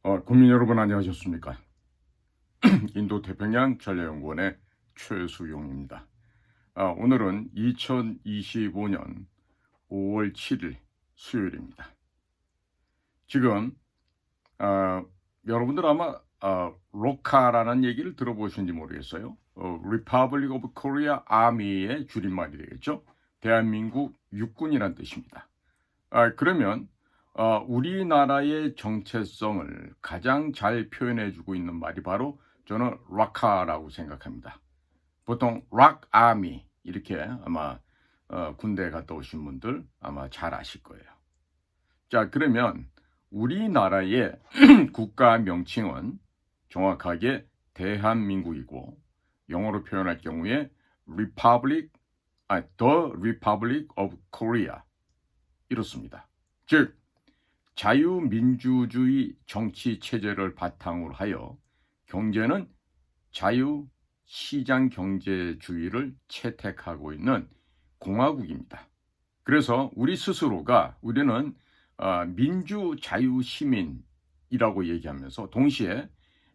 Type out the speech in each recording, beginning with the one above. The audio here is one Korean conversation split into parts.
국민 여러분 안녕하셨습니까? 인도 태평양 전략연구원의 최수용입니다. 오늘은 2025년 5월 7일 수요일입니다. 지금 여러분들 아마 로카라는 얘기를 들어보셨는지 모르겠어요. Republic of Korea Army의 줄임말이 되겠죠. 대한민국 육군이란 뜻입니다. 그러면 우리나라의 정체성을 가장 잘 표현해주고 있는 말이 바로 저는 락카라고 생각합니다. 보통 락 아미 이렇게 아마 군대 갔다 오신 분들 아마 잘 아실 거예요. 자, 그러면 우리나라의 국가 명칭은 정확하게 대한민국이고 영어로 표현할 경우에 The Republic of Korea 이렇습니다. 즉 자유민주주의 정치 체제를 바탕으로 하여 경제는 자유시장경제주의를 채택하고 있는 공화국입니다. 그래서 우리 스스로가 우리는 민주자유시민이라고 얘기하면서 동시에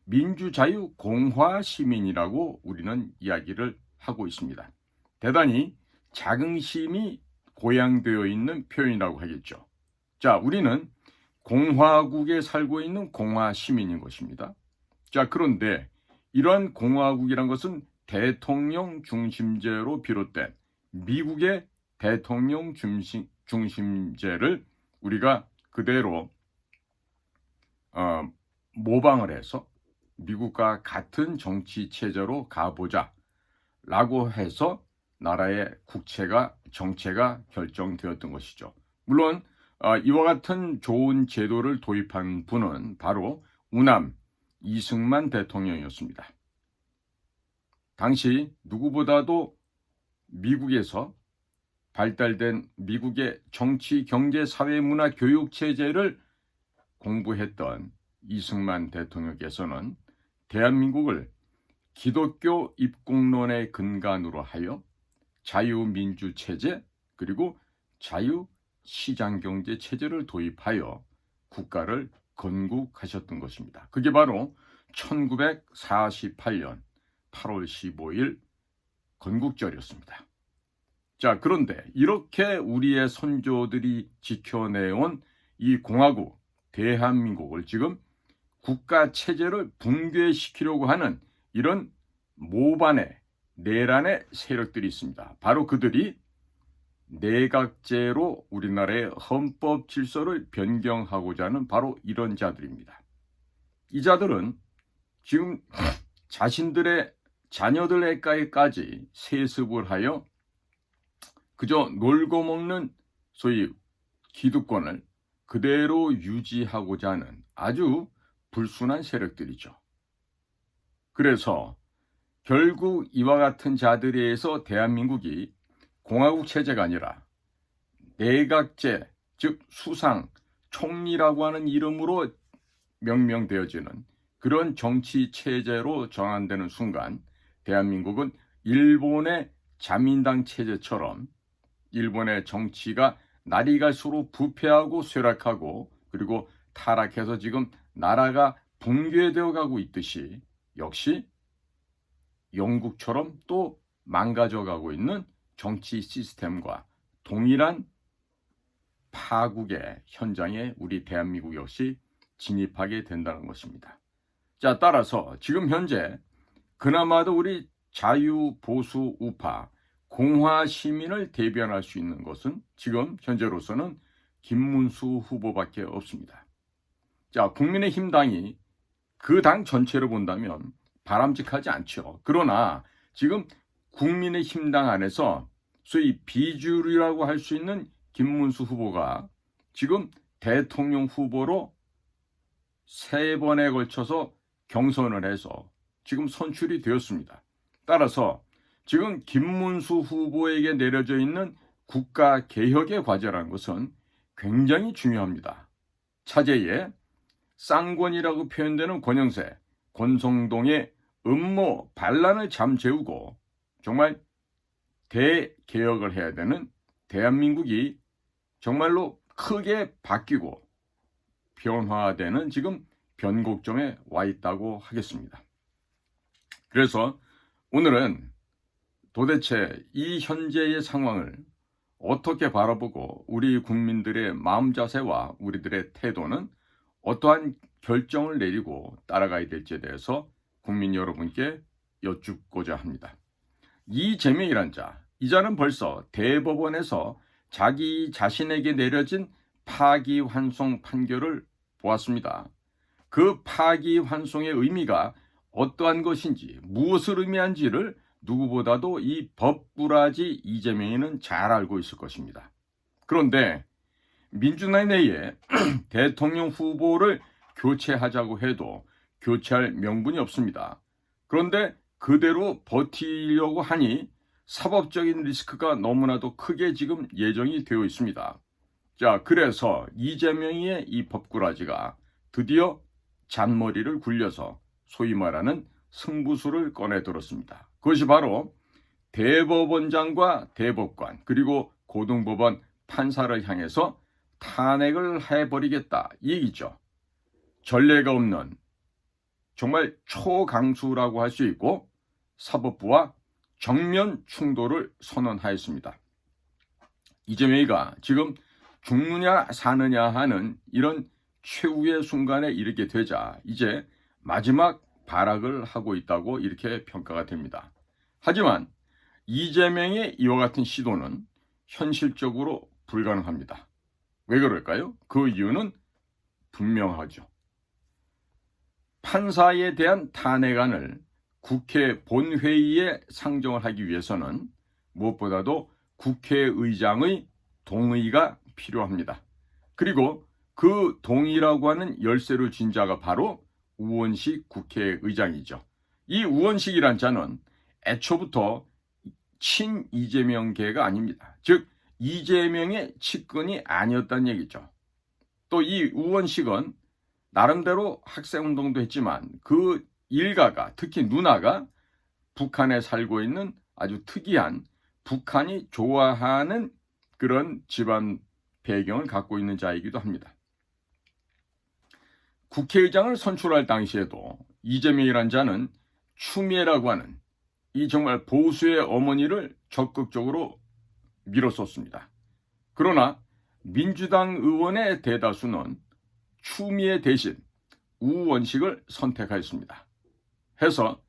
민주자유공화시민이라고 우리는 이야기를 하고 있습니다. 대단히 자긍심이 고양되어 있는 표현이라고 하겠죠. 자, 우리는 공화국에 살고 있는 공화 시민인 것입니다. 자, 그런데 이러한 공화국이란 것은 대통령 중심제로 비롯된 미국의 대통령 중심제를 우리가 그대로 모방을 해서 미국과 같은 정치 체제로 가보자 라고 해서 나라의 정체가 결정되었던 것이죠. 물론 이와 같은 좋은 제도를 도입한 분은 바로 우남 이승만 대통령이었습니다. 당시 누구보다도 미국에서 발달된 미국의 정치, 경제, 사회, 문화, 교육 체제를 공부했던 이승만 대통령께서는 대한민국을 기독교 입국론의 근간으로 하여 자유민주 체제 그리고 자유시장경제 체제를 도입하여 국가를 건국하셨던 것입니다. 그게 바로 1948년 8월 15일 건국절이었습니다. 자, 그런데 이렇게 우리의 선조들이 지켜내온 이 공화국 대한민국을 지금 국가 체제를 붕괴시키려고 하는 이런 모반의 내란의 세력들이 있습니다. 바로 그들이 내각제로 우리나라의 헌법 질서를 변경하고자 하는 바로 이런 자들입니다. 이 자들은 지금 자신들의 자녀들에게까지 세습을 하여 그저 놀고 먹는 소위 기득권을 그대로 유지하고자 하는 아주 불순한 세력들이죠. 그래서 결국 이와 같은 자들에 의해서 대한민국이 공화국 체제가 아니라 내각제, 즉 수상, 총리라고 하는 이름으로 명명되어지는 그런 정치 체제로 전환되는 순간 대한민국은 일본의 자민당 체제처럼 일본의 정치가 날이 갈수록 부패하고 쇠락하고 그리고 타락해서 지금 나라가 붕괴되어 가고 있듯이 역시 영국처럼 또 망가져 가고 있는 정치 시스템과 동일한 파국의 현장에 우리 대한민국 역시 진입하게 된다는 것입니다. 자, 따라서 지금 현재 그나마도 우리 자유보수 우파 공화 시민을 대변할 수 있는 것은 지금 현재로서는 김문수 후보밖에 없습니다. 자, 국민의힘 당이 그 당 전체를 본다면 바람직하지 않죠. 그러나 지금 국민의힘 당 안에서 소위 비주류라고 할 수 있는 김문수 후보가 지금 대통령 후보로 3번에 걸쳐서 경선을 해서 지금 선출이 되었습니다. 따라서 지금 김문수 후보에게 내려져 있는 국가개혁의 과제라는 것은 굉장히 중요합니다. 차제에 쌍권이라고 표현되는 권영세, 권성동의 음모, 반란을 잠재우고 정말 대개혁을 해야 되는 대한민국이 정말로 크게 바뀌고 변화되는 지금 변곡점에 와 있다고 하겠습니다. 그래서 오늘은 도대체 이 현재의 상황을 어떻게 바라보고 우리 국민들의 마음 자세와 우리들의 태도는 어떠한 결정을 내리고 따라가야 될지에 대해서 국민 여러분께 여쭙고자 합니다. 이재명이란 자, 이 자는 벌써 대법원에서 자기 자신에게 내려진 파기환송 판결을 보았습니다. 그 파기환송의 의미가 어떠한 것인지, 무엇을 의미한지를 누구보다도 이 법꾸라지 이재명이는 잘 알고 있을 것입니다. 그런데 민주당 내에 대통령 후보를 교체하자고 해도 교체할 명분이 없습니다. 그런데 그대로 버티려고 하니 사법적인 리스크가 너무나도 크게 지금 예정이 되어 있습니다. 자, 그래서 이재명의 이 법꾸라지가 드디어 잔머리를 굴려서 소위 말하는 승부수를 꺼내들었습니다. 그것이 바로 대법원장과 대법관 그리고 고등법원 판사를 향해서 탄핵을 해버리겠다 이 얘기죠. 전례가 없는 정말 초강수라고 할 수 있고 사법부와 정면 충돌을 선언하였습니다. 이재명이가 지금 죽느냐 사느냐 하는 이런 최후의 순간에 이르게 되자 이제 마지막 발악을 하고 있다고 이렇게 평가가 됩니다. 하지만 이재명의 이와 같은 시도는 현실적으로 불가능합니다. 왜 그럴까요? 그 이유는 분명하죠. 판사에 대한 탄핵안을 국회 본회의에 상정을 하기 위해서는 무엇보다도 국회의장의 동의가 필요합니다. 그리고 그 동의라고 하는 열쇠를 쥔 자가 바로 우원식 국회의장이죠. 이 우원식이란 자는 애초부터 친 이재명계가 아닙니다. 즉 이재명의 측근이 아니었다는 얘기죠. 또 이 우원식은 나름대로 학생운동도 했지만 그 일가가 특히 누나가 북한에 살고 있는 아주 특이한 북한이 좋아하는 그런 집안 배경을 갖고 있는 자이기도 합니다. 국회의장을 선출할 당시에도 이재명이란 자는 추미애라고 하는 이 정말 보수의 어머니를 적극적으로 밀어섰습니다. 그러나 민주당 의원의 대다수는 추미애 대신 우원식을 선택하였습니다. 해서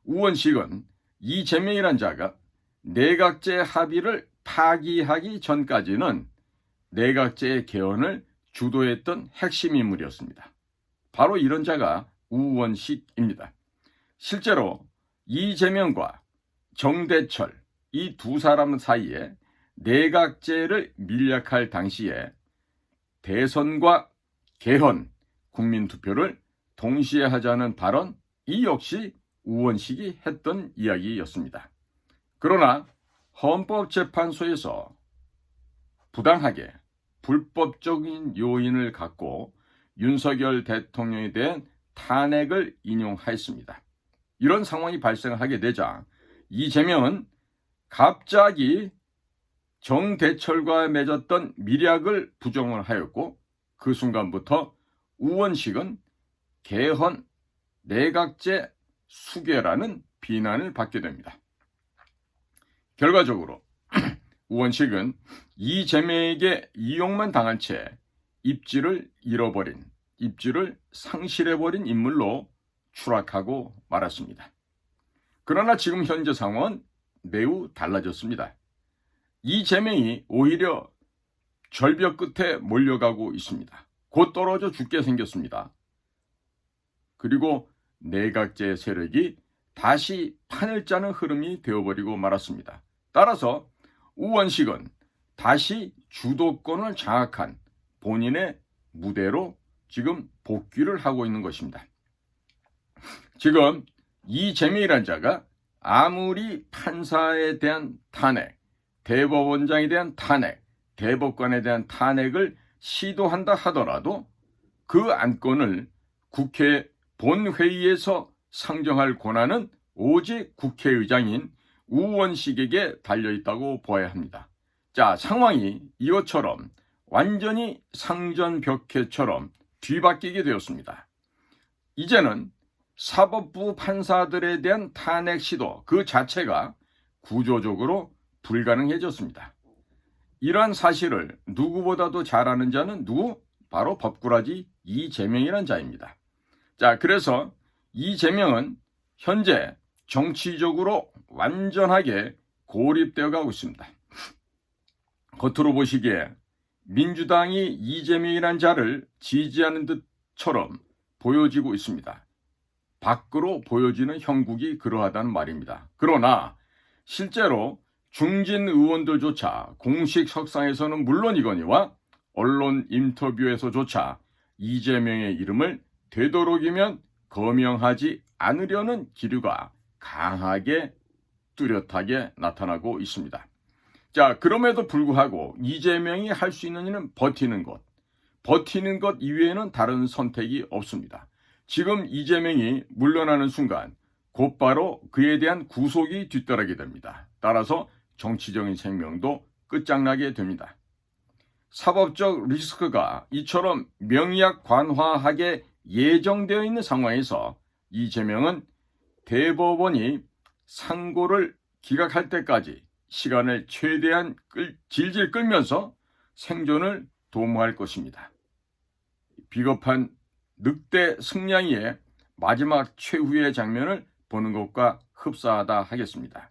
우원식은 이재명이란 자가 내각제 합의를 파기하기 전까지는 내각제 개헌을 주도했던 핵심 인물이었습니다. 바로 이런 자가 우원식입니다. 실제로 이재명과 정대철 이 두 사람 사이에 내각제를 밀약할 당시에 대선과 개헌, 국민투표를 동시에 하자는 발언 이 역시 우원식이 했던 이야기였습니다. 그러나 헌법재판소에서 부당하게 불법적인 요인을 갖고 윤석열 대통령에 대한 탄핵을 인용하였습니다. 이런 상황이 발생하게 되자 이재명은 갑자기 정대철과 맺었던 밀약을 부정을 하였고 그 순간부터 우원식은 개헌 내각제 수괴라는 비난을 받게 됩니다. 결과적으로 우원식은 이재명에게 이용만 당한 채 입지를 상실해버린 인물로 추락하고 말았습니다. 그러나 지금 현재 상황은 매우 달라졌습니다. 이재명이 오히려 절벽 끝에 몰려가고 있습니다. 곧 떨어져 죽게 생겼습니다. 그리고 내각제 세력이 다시 판을 짜는 흐름이 되어버리고 말았습니다. 따라서 우원식은 다시 주도권을 장악한 본인의 무대로 지금 복귀를 하고 있는 것입니다. 지금 이재명이라는 자가 아무리 판사에 대한 탄핵, 대법원장에 대한 탄핵, 대법관에 대한 탄핵을 시도한다 하더라도 그 안건을 국회 본회의에서 상정할 권한은 오직 국회의장인 우원식에게 달려있다고 보아야 합니다. 자, 상황이 이것처럼 완전히 상전벽해처럼 뒤바뀌게 되었습니다. 이제는 사법부 판사들에 대한 탄핵 시도 그 자체가 구조적으로 불가능해졌습니다. 이러한 사실을 누구보다도 잘 아는 자는 누구? 바로 법꾸라지 이재명이라는 자입니다. 자, 그래서 이재명은 현재 정치적으로 완전하게 고립되어 가고 있습니다. 겉으로 보시기에 민주당이 이재명이라는 자를 지지하는 듯처럼 보여지고 있습니다. 밖으로 보여지는 형국이 그러하다는 말입니다. 그러나 실제로 중진 의원들조차 공식 석상에서는 물론이거니와 언론 인터뷰에서조차 이재명의 이름을 되도록이면 거명하지 않으려는 기류가 강하게 뚜렷하게 나타나고 있습니다. 자, 그럼에도 불구하고 이재명이 할 수 있는 일은 버티는 것 이외에는 다른 선택이 없습니다. 지금 이재명이 물러나는 순간 곧바로 그에 대한 구속이 뒤따르게 됩니다. 따라서 정치적인 생명도 끝장나게 됩니다. 사법적 리스크가 이처럼 명약관화하게 예정되어 있는 상황에서 이재명은 대법원이 상고를 기각할 때까지 시간을 최대한 질질 끌면서 생존을 도모할 것입니다. 비겁한 늑대 승냥이의 마지막 최후의 장면을 보는 것과 흡사하다 하겠습니다.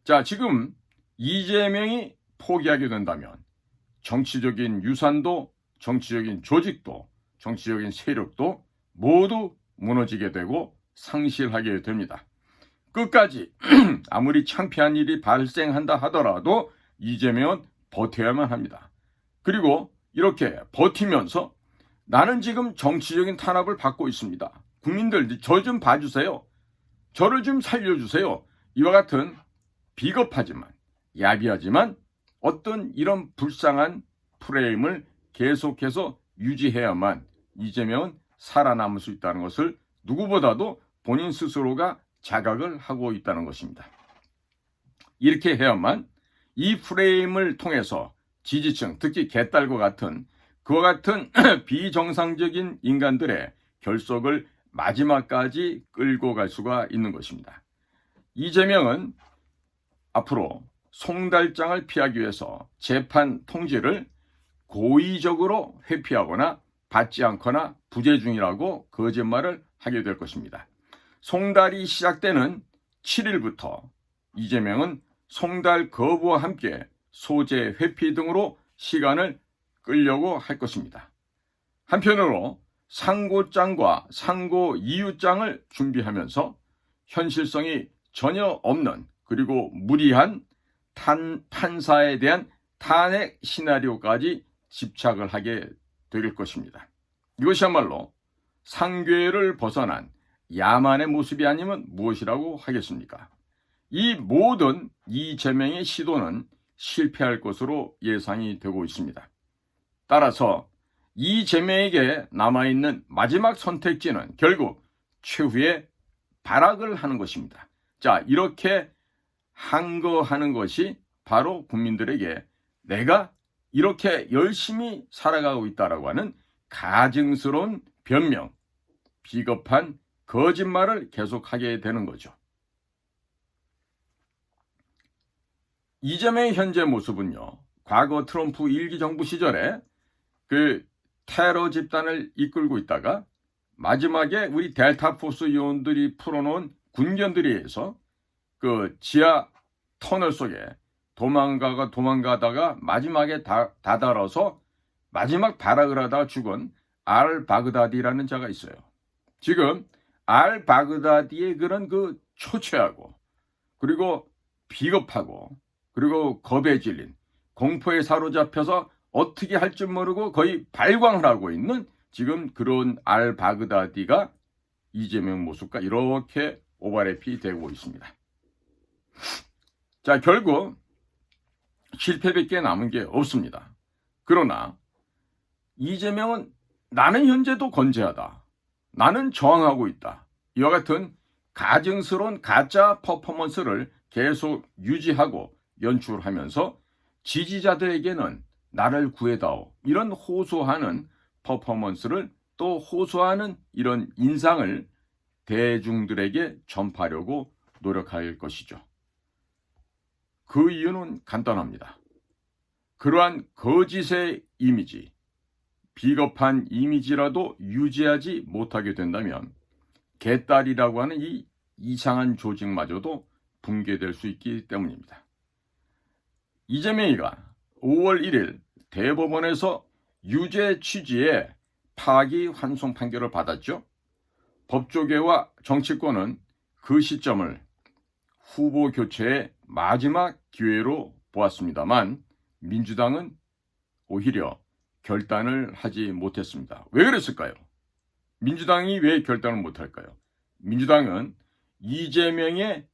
자, 지금 이재명이 포기하게 된다면 정치적인 유산도, 정치적인 조직도, 정치적인 세력도 모두 무너지게 되고 상실하게 됩니다. 끝까지 아무리 창피한 일이 발생한다 하더라도 이재명은 버텨야만 합니다. 그리고 이렇게 버티면서 나는 지금 정치적인 탄압을 받고 있습니다. 국민들 저 좀 봐주세요. 저를 좀 살려주세요. 이와 같은 비겁하지만 야비하지만 어떤 이런 불쌍한 프레임을 계속해서 유지해야만 이재명은 살아남을 수 있다는 것을 누구보다도 본인 스스로가 자각을 하고 있다는 것입니다. 이렇게 해야만 이 프레임을 통해서 지지층, 특히 개딸과 같은 그와 같은 비정상적인 인간들의 결속을 마지막까지 끌고 갈 수가 있는 것입니다. 이재명은 앞으로 송달장을 피하기 위해서 재판 통지를 고의적으로 회피하거나 받지 않거나 부재 중이라고 거짓말을 하게 될 것입니다. 송달이 시작되는 7일부터 이재명은 송달 거부와 함께 소재 회피 등으로 시간을 끌려고 할 것입니다. 한편으로 상고장과 상고 이유장을 준비하면서 현실성이 전혀 없는 그리고 무리한 판사에 대한 탄핵 시나리오까지 집착을 하게 될 것입니다. 이것이야말로 상괴를 벗어난 야만의 모습이 아니면 무엇이라고 하겠습니까? 이 모든 이재명의 시도는 실패할 것으로 예상이 되고 있습니다. 따라서 이재명에게 남아있는 마지막 선택지는 결국 최후의 발악을 하는 것입니다. 자, 이렇게 항거하는 것이 바로 국민들에게 내가 이렇게 열심히 살아가고 있다라고 하는 가증스러운 변명, 비겁한 거짓말을 계속하게 되는 거죠. 이재명의 현재 모습은요, 과거 트럼프 1기 정부 시절에 그 테러 집단을 이끌고 있다가 마지막에 우리 델타포스 요원들이 풀어놓은 군견들에 의해서 그 지하 터널 속에 도망가다가 마지막에 다다라서 마지막 발악을 하다가 죽은 알 바그다디라는 자가 있어요. 지금 알 바그다디의 그런 그 초췌하고 그리고 비겁하고 그리고 겁에 질린 공포에 사로잡혀서 어떻게 할 줄 모르고 거의 발광을 하고 있는 지금 그런 알 바그다디가 이재명 모습과 이렇게 오버랩이 되고 있습니다. 자, 결국 실패밖에 남은 게 없습니다. 그러나 이재명은 나는 현재도 건재하다. 나는 저항하고 있다. 이와 같은 가증스러운 가짜 퍼포먼스를 계속 유지하고 연출하면서 지지자들에게는 나를 구해다오 이런 호소하는 퍼포먼스를 또 호소하는 이런 인상을 대중들에게 전파하려고 노력할 것이죠. 그 이유는 간단합니다. 그러한 거짓의 이미지, 비겁한 이미지라도 유지하지 못하게 된다면 개딸이라고 하는 이 이상한 조직마저도 붕괴될 수 있기 때문입니다. 이재명이가 5월 1일 대법원에서 유죄 취지의 파기환송 판결을 받았죠. 법조계와 정치권은 그 시점을 후보 교체의 마지막 기회로 보았습니다만 민주당은 오히려 결단을 하지 못했습니다. 왜 그랬을까요? 민주당이 왜 결단을 못할까요? 민주당은 이재명의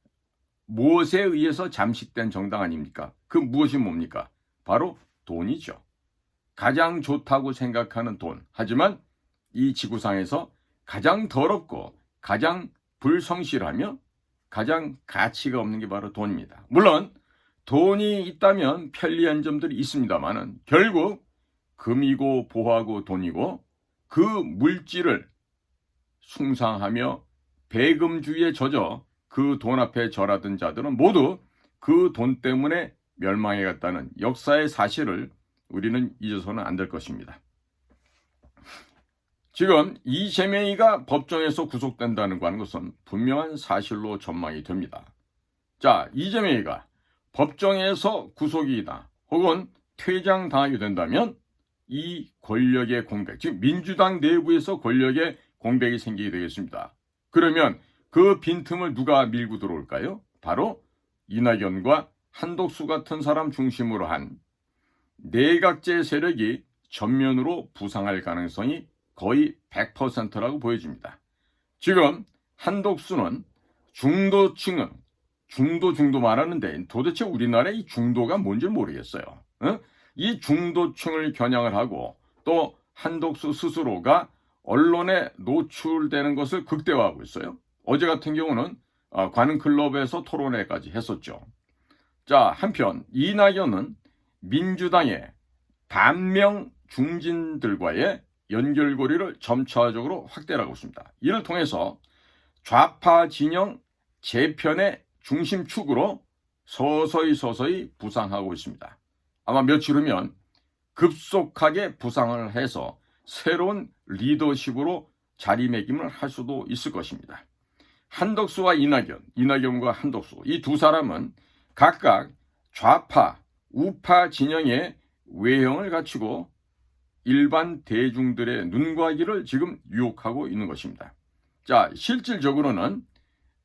무엇에 의해서 잠식된 정당 아닙니까? 그 무엇이 뭡니까? 바로 돈이죠. 가장 좋다고 생각하는 돈. 하지만 이 지구상에서 가장 더럽고 가장 불성실하며 가장 가치가 없는 게 바로 돈입니다. 물론 돈이 있다면 편리한 점들이 있습니다만 결국 금이고 보화고 돈이고 그 물질을 숭상하며 배금주의에 젖어 그 돈 앞에 절하던 자들은 모두 그 돈 때문에 멸망해갔다는 역사의 사실을 우리는 잊어서는 안 될 것입니다. 지금 이재명이가 법정에서 구속된다는 것은 분명한 사실로 전망이 됩니다. 자, 이재명이가 법정에서 구속이다 혹은 퇴장당하게 된다면 이 권력의 공백, 즉 민주당 내부에서 권력의 공백이 생기게 되겠습니다. 그러면 그 빈틈을 누가 밀고 들어올까요? 바로 이낙연과 한독수 같은 사람 중심으로 한 내각제 세력이 전면으로 부상할 가능성이 거의 100%라고 보여집니다. 지금 한독수는 중도층은 중도 말하는데 도대체 우리나라의 이 중도가 뭔지 모르겠어요. 이 중도층을 겨냥을 하고 또 한독수 스스로가 언론에 노출되는 것을 극대화하고 있어요. 어제 같은 경우는 관훈클럽에서 토론회까지 했었죠. 자, 한편 이낙연은 민주당의 반명 중진들과의 연결고리를 점차적으로 확대하고 있습니다. 이를 통해서 좌파 진영 재편의 중심축으로 서서히 부상하고 있습니다. 아마 며칠 후면 급속하게 부상을 해서 새로운 리더십으로 자리매김을 할 수도 있을 것입니다. 한덕수와 이낙연과 한덕수, 이 두 사람은 각각 좌파, 우파 진영의 외형을 갖추고 일반 대중들의 눈과 귀를 지금 유혹하고 있는 것입니다. 자, 실질적으로는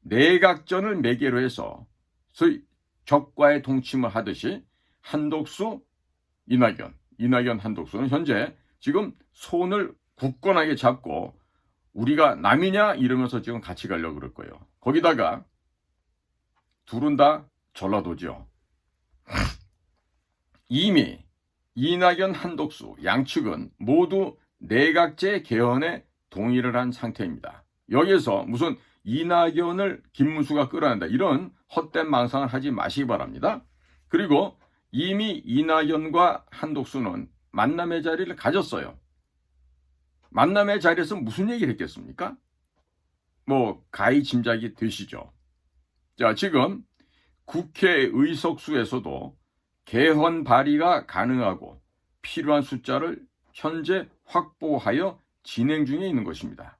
내각전을 매개로 해서 소위 적과의 동침을 하듯이 한독수, 이낙연 한독수는 현재 지금 손을 굳건하게 잡고 우리가 남이냐 이러면서 지금 같이 가려고 그럴 거예요. 거기다가 둘은 다 전라도죠. 이미 이낙연 한독수 양측은 모두 내각제 개헌에 동의를 한 상태입니다. 여기에서 무슨 이낙연을 김문수가 끌어낸다 이런 헛된 망상을 하지 마시기 바랍니다. 그리고 이미 이낙연과 한독수는 만남의 자리를 가졌어요. 만남의 자리에서 무슨 얘기를 했겠습니까? 가히 짐작이 되시죠. 자, 지금 국회 의석수에서도 개헌 발의가 가능하고 필요한 숫자를 현재 확보하여 진행 중에 있는 것입니다.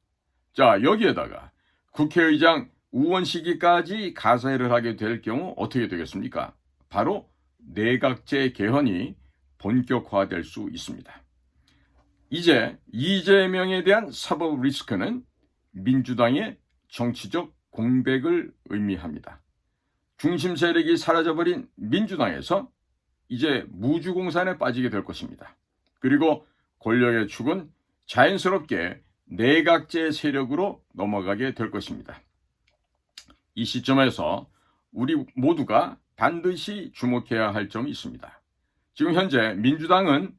자, 여기에다가 국회의장 우원시기까지 가세를 하게 될 경우 어떻게 되겠습니까? 바로 내각제 개헌이 본격화될 수 있습니다. 이제 이재명에 대한 사법 리스크는 민주당의 정치적 공백을 의미합니다. 중심 세력이 사라져버린 민주당에서 이제 무주공산에 빠지게 될 것입니다. 그리고 권력의 축은 자연스럽게 내각제 세력으로 넘어가게 될 것입니다. 이 시점에서 우리 모두가 반드시 주목해야 할 점이 있습니다. 지금 현재 민주당은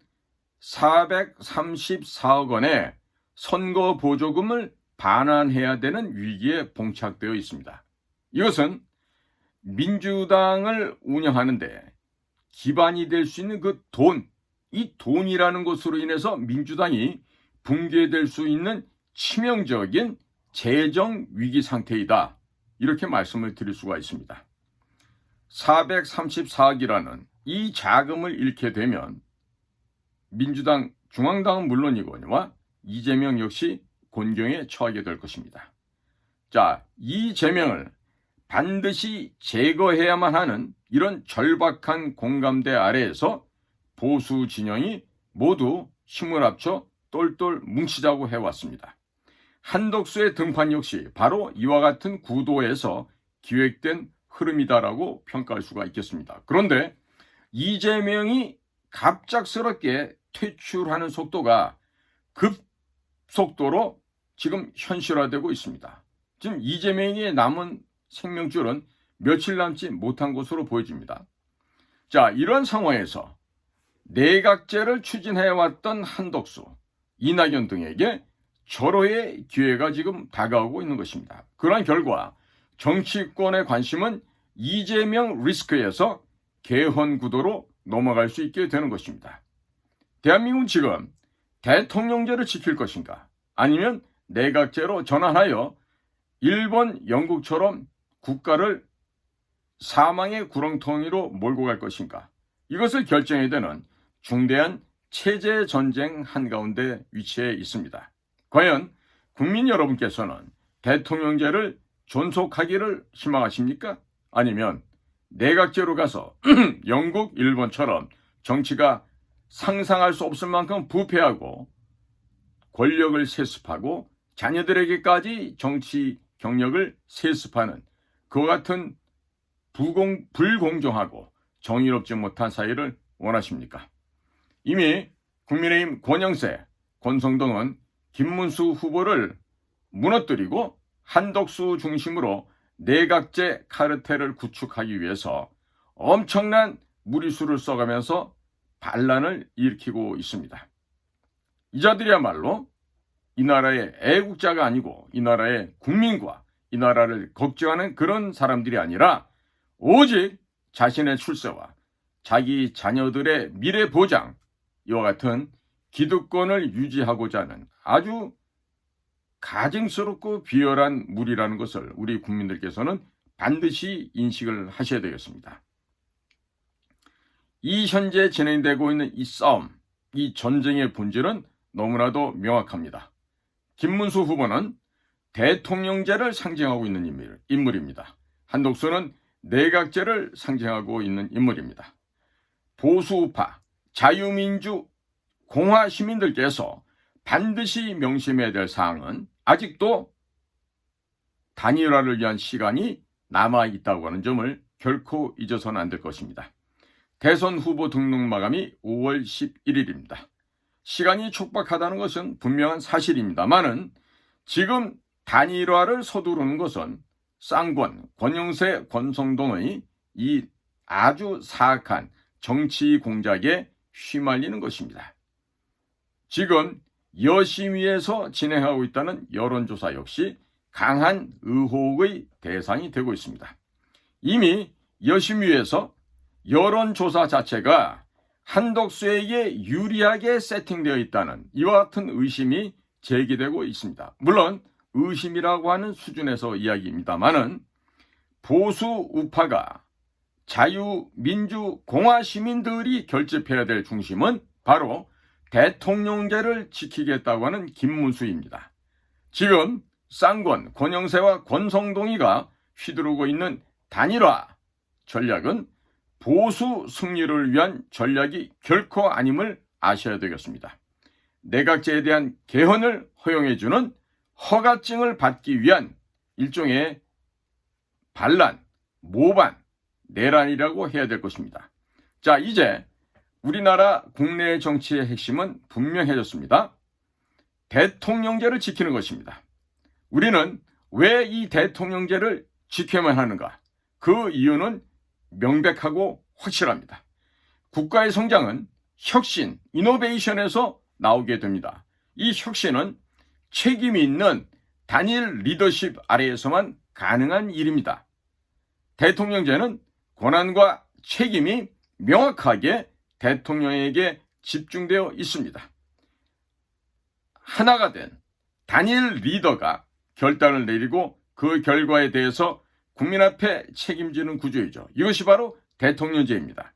434억 원의 선거 보조금을 반환해야 되는 위기에 봉착되어 있습니다. 이것은 민주당을 운영하는데 기반이 될 수 있는 그 돈, 이 돈이라는 것으로 인해서 민주당이 붕괴될 수 있는 치명적인 재정 위기 상태이다. 이렇게 말씀을 드릴 수가 있습니다. 434억이라는 이 자금을 잃게 되면 민주당, 중앙당은 물론이거니와 이재명 역시 곤경에 처하게 될 것입니다. 자, 이재명을 반드시 제거해야만 하는 이런 절박한 공감대 아래에서 보수 진영이 모두 힘을 합쳐 똘똘 뭉치자고 해왔습니다. 한덕수의 등판 역시 바로 이와 같은 구도에서 기획된 흐름이다라고 평가할 수가 있겠습니다. 그런데 이재명이 갑작스럽게 퇴출하는 속도가 급속도로 지금 현실화되고 있습니다. 지금 이재명의 남은 생명줄은 며칠 남지 못한 것으로 보여집니다. 자, 이런 상황에서 내각제를 추진해왔던 한덕수, 이낙연 등에게 절호의 기회가 지금 다가오고 있는 것입니다. 그러한 결과 정치권의 관심은 이재명 리스크에서 개헌 구도로 넘어갈 수 있게 되는 것입니다. 대한민국은 지금 대통령제를 지킬 것인가, 아니면 내각제로 전환하여 일본, 영국처럼 국가를 사망의 구렁텅이로 몰고 갈 것인가, 이것을 결정해야 되는 중대한 체제 전쟁 한가운데 위치해 있습니다. 과연 국민 여러분께서는 대통령제를 존속하기를 희망하십니까? 아니면 내각제로 가서 영국, 일본처럼 정치가 상상할 수 없을 만큼 부패하고 권력을 세습하고 자녀들에게까지 정치 경력을 세습하는 그와 같은 불공정하고 정의롭지 못한 사회를 원하십니까? 이미 국민의힘 권영세, 권성동은 김문수 후보를 무너뜨리고 한덕수 중심으로 내각제 카르텔을 구축하기 위해서 엄청난 무리수를 써가면서 반란을 일으키고 있습니다. 이 자들이야말로 이 나라의 애국자가 아니고 이 나라의 국민과 이 나라를 걱정하는 그런 사람들이 아니라 오직 자신의 출세와 자기 자녀들의 미래 보장, 이와 같은 기득권을 유지하고자 하는 아주 가증스럽고 비열한 무리라는 것을 우리 국민들께서는 반드시 인식을 하셔야 되겠습니다. 이 현재 진행되고 있는 이 싸움, 이 전쟁의 본질은 너무나도 명확합니다. 김문수 후보는 대통령제를 상징하고 있는 인물입니다. 한덕수는 내각제를 상징하고 있는 인물입니다. 보수우파, 자유민주, 공화 시민들께서 반드시 명심해야 될 사항은 아직도 단일화를 위한 시간이 남아있다고 하는 점을 결코 잊어서는 안 될 것입니다. 대선 후보 등록 마감이 5월 11일입니다. 시간이 촉박하다는 것은 분명한 사실입니다만은 지금 단일화를 서두르는 것은 쌍권, 권영세, 권성동의 이 아주 사악한 정치 공작에 휘말리는 것입니다. 지금 여심위에서 진행하고 있다는 여론조사 역시 강한 의혹의 대상이 되고 있습니다. 이미 여심위에서 여론조사 자체가 한덕수에게 유리하게 세팅되어 있다는 이와 같은 의심이 제기되고 있습니다. 물론 의심이라고 하는 수준에서 이야기입니다만은 보수 우파가 자유, 민주, 공화 시민들이 결집해야 될 중심은 바로 대통령제를 지키겠다고 하는 김문수입니다. 지금 쌍권, 권영세와 권성동이가 휘두르고 있는 단일화 전략은 보수 승리를 위한 전략이 결코 아님을 아셔야 되겠습니다. 내각제에 대한 개헌을 허용해주는 허가증을 받기 위한 일종의 반란, 모반, 내란이라고 해야 될 것입니다. 자, 이제 우리나라 국내 정치의 핵심은 분명해졌습니다. 대통령제를 지키는 것입니다. 우리는 왜 이 대통령제를 지켜야만 하는가? 그 이유는 명백하고 확실합니다. 국가의 성장은 혁신, 이노베이션에서 나오게 됩니다. 이 혁신은 책임이 있는 단일 리더십 아래에서만 가능한 일입니다. 대통령제는 권한과 책임이 명확하게 대통령에게 집중되어 있습니다. 하나가 된 단일 리더가 결단을 내리고 그 결과에 대해서 국민 앞에 책임지는 구조이죠. 이것이 바로 대통령제입니다.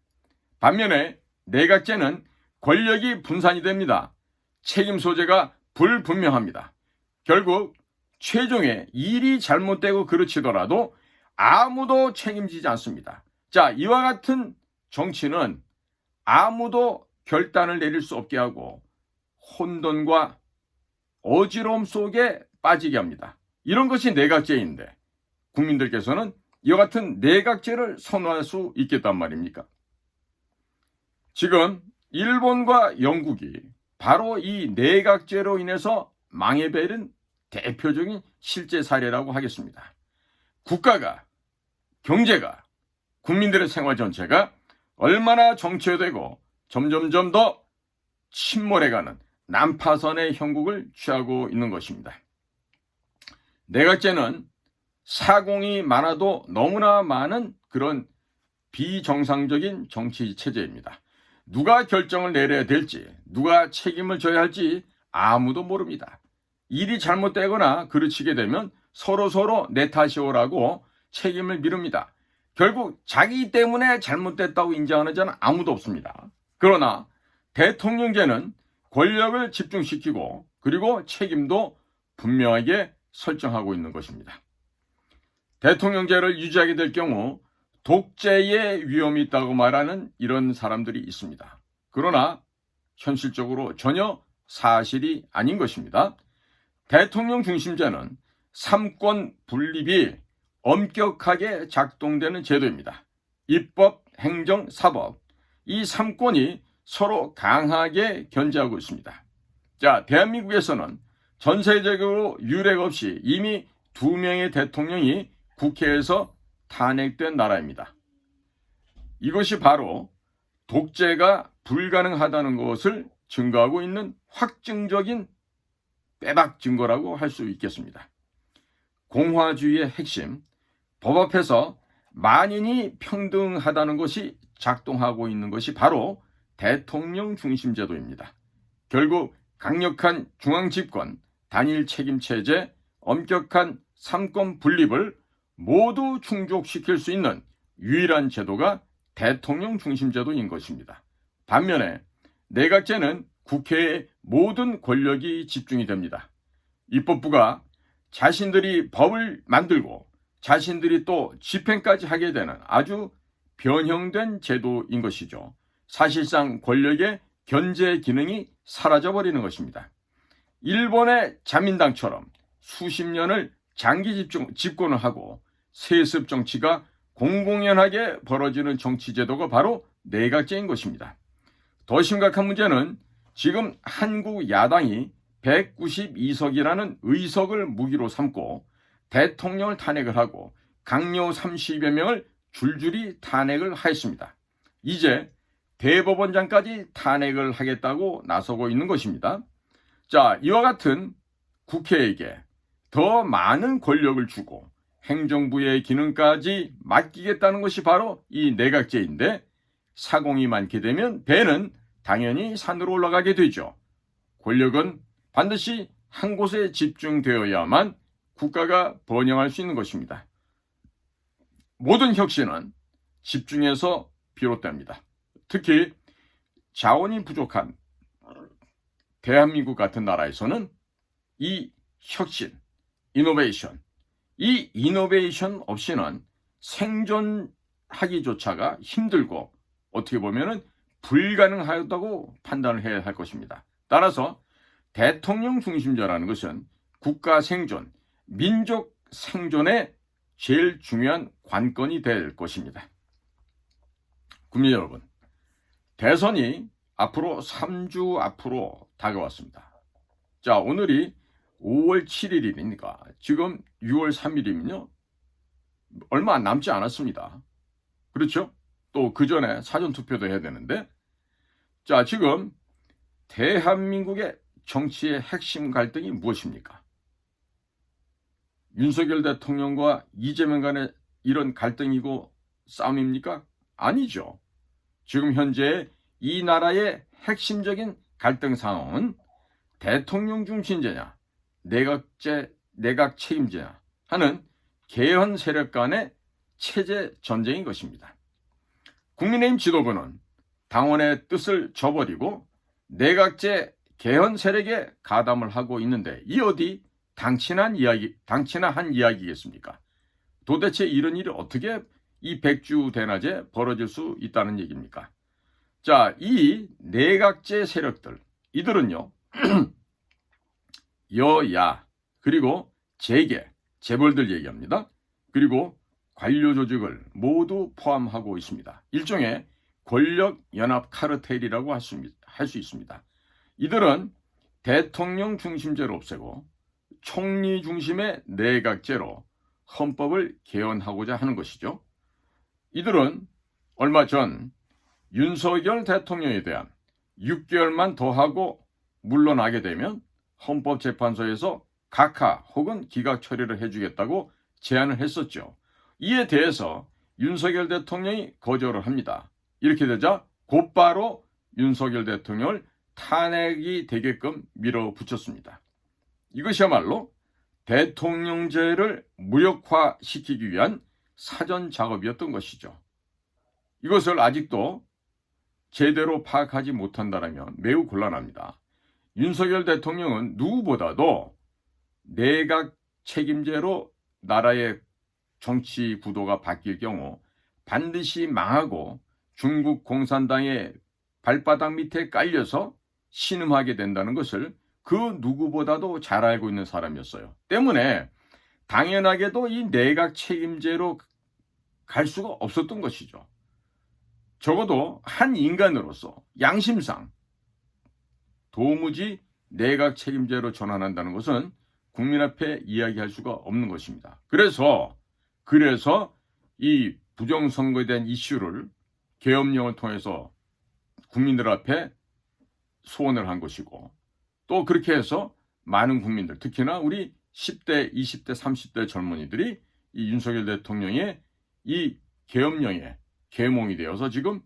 반면에 내각제는 권력이 분산이 됩니다. 책임 소재가 불분명합니다. 결국 최종에 일이 잘못되고 그르치더라도 아무도 책임지지 않습니다. 자, 이와 같은 정치는 아무도 결단을 내릴 수 없게 하고 혼돈과 어지러움 속에 빠지게 합니다. 이런 것이 내각제인데 국민들께서는 이와 같은 내각제를 선호할 수 있겠단 말입니까? 지금 일본과 영국이 바로 이 내각제로 인해서 망해버린 대표적인 실제 사례라고 하겠습니다. 국가가, 경제가, 국민들의 생활 전체가 얼마나 정체되고 점점점 더 침몰해가는 난파선의 형국을 취하고 있는 것입니다. 내각제는 사공이 많아도 너무나 많은 그런 비정상적인 정치 체제입니다. 누가 결정을 내려야 될지, 누가 책임을 져야 할지 아무도 모릅니다. 일이 잘못되거나 그르치게 되면 서로 내 탓이오라고 책임을 미룹니다. 결국 자기 때문에 잘못됐다고 인정하는 자는 아무도 없습니다. 그러나 대통령제는 권력을 집중시키고 그리고 책임도 분명하게 설정하고 있는 것입니다. 대통령제를 유지하게 될 경우 독재의 위험이 있다고 말하는 이런 사람들이 있습니다. 그러나 현실적으로 전혀 사실이 아닌 것입니다. 대통령 중심제는 삼권 분립이 엄격하게 작동되는 제도입니다. 입법, 행정, 사법, 이 삼권이 서로 강하게 견제하고 있습니다. 자, 대한민국에서는 전 세계적으로 유례가 없이 이미 2명의 대통령이 국회에서 탄핵된 나라입니다. 이것이 바로 독재가 불가능하다는 것을 증거하고 있는 확증적인 빼박 증거라고 할 수 있겠습니다. 공화주의의 핵심, 법 앞에서 만인이 평등하다는 것이 작동하고 있는 것이 바로 대통령 중심 제도입니다. 결국 강력한 중앙집권, 단일 책임체제, 엄격한 삼권 분립을 모두 충족시킬 수 있는 유일한 제도가 대통령 중심 제도인 것입니다. 반면에 내각제는 국회의 모든 권력이 집중이 됩니다. 입법부가 자신들이 법을 만들고 자신들이 또 집행까지 하게 되는 아주 변형된 제도인 것이죠. 사실상 권력의 견제 기능이 사라져버리는 것입니다. 일본의 자민당처럼 수십 년을 장기 집권을 하고 세습 정치가 공공연하게 벌어지는 정치 제도가 바로 내각제인 것입니다. 더 심각한 문제는 지금 한국 야당이 192석이라는 의석을 무기로 삼고 대통령을 탄핵을 하고 강요 30여 명을 줄줄이 탄핵을 하였습니다. 이제 대법원장까지 탄핵을 하겠다고 나서고 있는 것입니다. 자, 이와 같은 국회에게 더 많은 권력을 주고 행정부의 기능까지 맡기겠다는 것이 바로 이 내각제인데 사공이 많게 되면 배는 당연히 산으로 올라가게 되죠. 권력은 반드시 한 곳에 집중되어야만 국가가 번영할 수 있는 것입니다. 모든 혁신은 집중해서 비롯됩니다. 특히 자원이 부족한 대한민국 같은 나라에서는 이 혁신, 이 이노베이션 없이는 생존하기조차가 힘들고 어떻게 보면 불가능하다고 판단을 해야 할 것입니다. 따라서 대통령 중심제라는 것은 국가 생존, 민족 생존의 제일 중요한 관건이 될 것입니다. 국민 여러분, 대선이 앞으로 3주 앞으로 다가왔습니다. 자, 오늘이 5월 7일이니까 지금 6월 3일이면요. 얼마 남지 않았습니다. 그렇죠? 또 그 전에 사전투표도 해야 되는데 자, 지금 대한민국의 정치의 핵심 갈등이 무엇입니까? 윤석열 대통령과 이재명 간의 이런 갈등이고 싸움입니까? 아니죠. 지금 현재 이 나라의 핵심적인 갈등 상황은 대통령 중심제냐, 내각 책임제냐 하는 개헌 세력 간의 체제 전쟁인 것입니다. 국민의힘 지도부는 당원의 뜻을 저버리고 내각제 개헌 세력에 가담을 하고 있는데 이 어디 당치나 한 이야기겠습니까? 도대체 이런 일이 어떻게 이 백주대낮에 벌어질 수 있다는 얘기입니까? 자, 이 내각제 세력들, 이들은요, 여야, 그리고 재벌들 얘기합니다. 그리고 관료 조직을 모두 포함하고 있습니다. 일종의 권력연합 카르텔이라고 할 수 있습니다. 이들은 대통령 중심제로 없애고 총리 중심의 내각제로 헌법을 개헌하고자 하는 것이죠. 이들은 얼마 전 윤석열 대통령에 대한 6개월만 더 하고 물러나게 되면 헌법재판소에서 각하 혹은 기각 처리를 해주겠다고 제안을 했었죠. 이에 대해서 윤석열 대통령이 거절을 합니다. 이렇게 되자 곧바로 윤석열 대통령을 탄핵이 되게끔 밀어붙였습니다. 이것이야말로 대통령제를 무력화시키기 위한 사전 작업이었던 것이죠. 이것을 아직도 제대로 파악하지 못한다면 매우 곤란합니다. 윤석열 대통령은 누구보다도 내각 책임제로 나라의 정치 구도가 바뀔 경우 반드시 망하고 중국 공산당의 발바닥 밑에 깔려서 신음하게 된다는 것을 그 누구보다도 잘 알고 있는 사람이었어요. 때문에 당연하게도 이 내각 책임제로 갈 수가 없었던 것이죠. 적어도 한 인간으로서 양심상 도무지 내각 책임제로 전환한다는 것은 국민 앞에 이야기할 수가 없는 것입니다. 그래서 이 부정선거에 대한 이슈를 계엄령을 통해서 국민들 앞에 소원을 한 것이고, 또 그렇게 해서 많은 국민들, 특히나 우리 10대, 20대, 30대 젊은이들이 이 윤석열 대통령의 이 계엄령에 계몽이 되어서 지금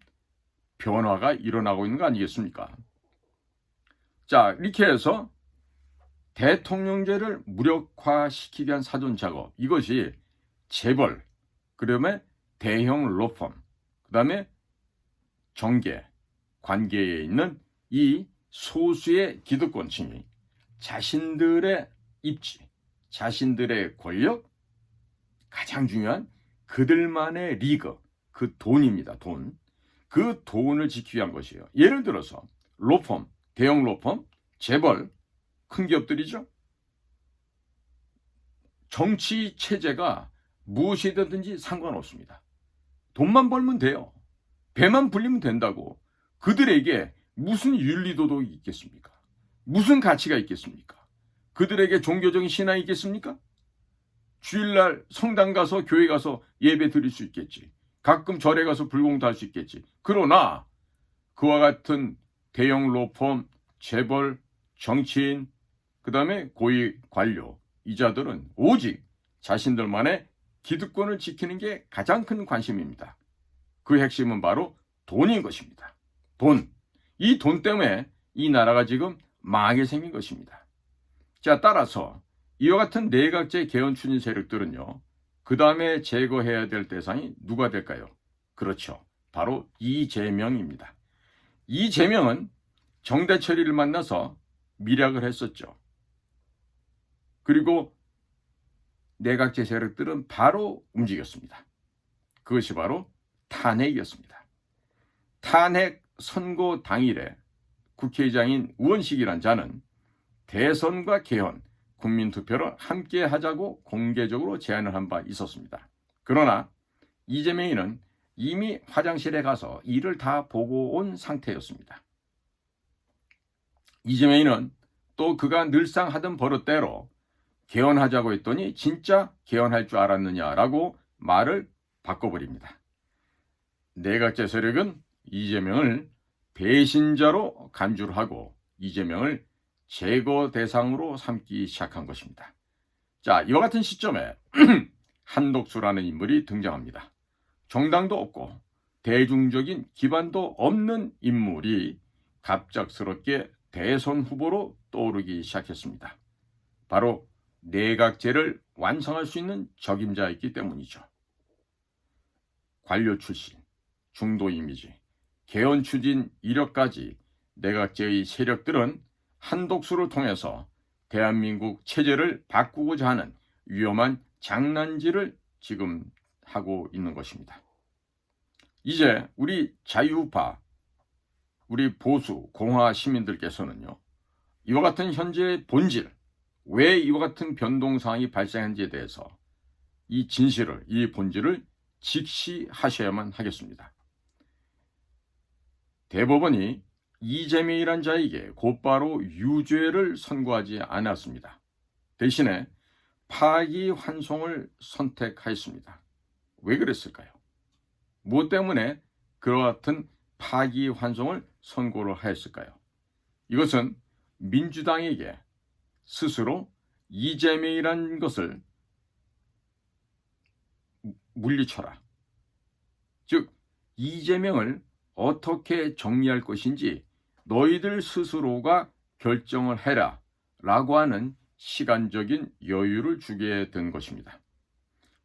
변화가 일어나고 있는 거 아니겠습니까? 자, 이렇게 해서 대통령제를 무력화시키기 위한 사전 작업, 이것이 재벌, 그다음에 대형 로펌, 그다음에 정계, 관계에 있는 이 소수의 기득권층이 자신들의 입지, 자신들의 권력, 가장 중요한 그들만의 리그, 그 돈입니다. 돈. 그 돈을 지키기 위한 것이에요. 예를 들어서 로펌, 대형 로펌, 재벌, 큰 기업들이죠. 정치 체제가 무엇이 되든지 상관없습니다. 돈만 벌면 돼요. 배만 불리면 된다고. 그들에게 무슨 윤리도덕이 있겠습니까? 무슨 가치가 있겠습니까? 그들에게 종교적인 신앙이 있겠습니까? 주일날 성당 가서 교회 가서 예배 드릴 수 있겠지. 가끔 절에 가서 불공도 할 수 있겠지. 그러나 그와 같은 대형 로펌, 재벌, 정치인, 그 다음에 고위 관료, 이자들은 오직 자신들만의 기득권을 지키는 게 가장 큰 관심입니다. 그 핵심은 바로 돈인 것입니다. 돈. 이 돈 때문에 이 나라가 지금 망하게 생긴 것입니다. 자, 따라서 이와 같은 내각제 개헌 추진 세력들은요, 그 다음에 제거해야 될 대상이 누가 될까요? 그렇죠. 바로 이재명입니다. 이재명은 정대철이를 만나서 밀약을 했었죠. 그리고 내각제 세력들은 바로 움직였습니다. 그것이 바로 탄핵이었습니다. 탄핵 선고 당일에 국회의장인 우원식이란 자는 대선과 개헌, 국민투표를 함께 하자고 공개적으로 제안을 한 바 있었습니다. 그러나 이재명이는 이미 화장실에 가서 일을 다 보고 온 상태였습니다. 이재명이는 또 그가 늘상 하던 버릇대로 개헌하자고 했더니 진짜 개헌할 줄 알았느냐라고 말을 바꿔버립니다. 내각제 세력은 이재명을 배신자로 간주를 하고 이재명을 제거 대상으로 삼기 시작한 것입니다. 자, 이와 같은 시점에 한독수라는 인물이 등장합니다. 정당도 없고 대중적인 기반도 없는 인물이 갑작스럽게 대선 후보로 떠오르기 시작했습니다. 바로 내각제를 완성할 수 있는 적임자였기 때문이죠. 관료 출신, 중도 이미지, 개헌 추진 이력까지 내각제의 세력들은 한독수를 통해서 대한민국 체제를 바꾸고자 하는 위험한 장난질을 지금 하고 있는 것입니다. 이제 우리 자유우파, 우리 보수, 공화 시민들께서는요, 이와 같은 현재의 본질, 왜 이와 같은 변동사항이 발생한지에 대해서 이 진실을, 이 본질을 직시하셔야만 하겠습니다. 대법원이 이재명이란 자에게 곧바로 유죄를 선고하지 않았습니다. 대신에 파기환송을 선택하였습니다. 왜 그랬을까요? 무엇 때문에 그와 같은 파기환송을 선고를 하였을까요? 이것은 민주당에게 스스로 이재명이란 것을 물리쳐라. 즉, 이재명을 어떻게 정리할 것인지 너희들 스스로가 결정을 해라 라고 하는 시간적인 여유를 주게 된 것입니다.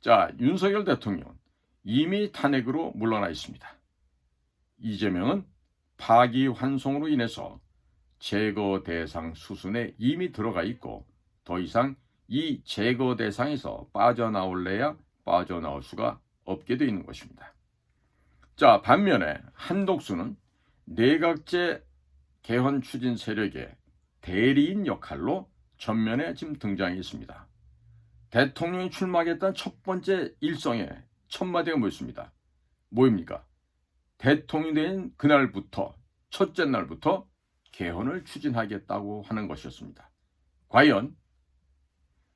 자, 윤석열 대통령은 이미 탄핵으로 물러나 있습니다. 이재명은 파기환송으로 인해서 제거 대상 수순에 이미 들어가 있고 더 이상 이 제거 대상에서 빠져나올래야 빠져나올 수가 없게 되어 있는 것입니다. 자, 반면에 한독수는 내각제 개헌 추진 세력의 대리인 역할로 전면에 지금 등장했습니다. 대통령이 출마하겠다는 첫 번째 일성의 첫 마디가 뭐였습니다? 뭐입니까? 대통령이 된 그날부터, 첫째 날부터 개헌을 추진하겠다고 하는 것이었습니다. 과연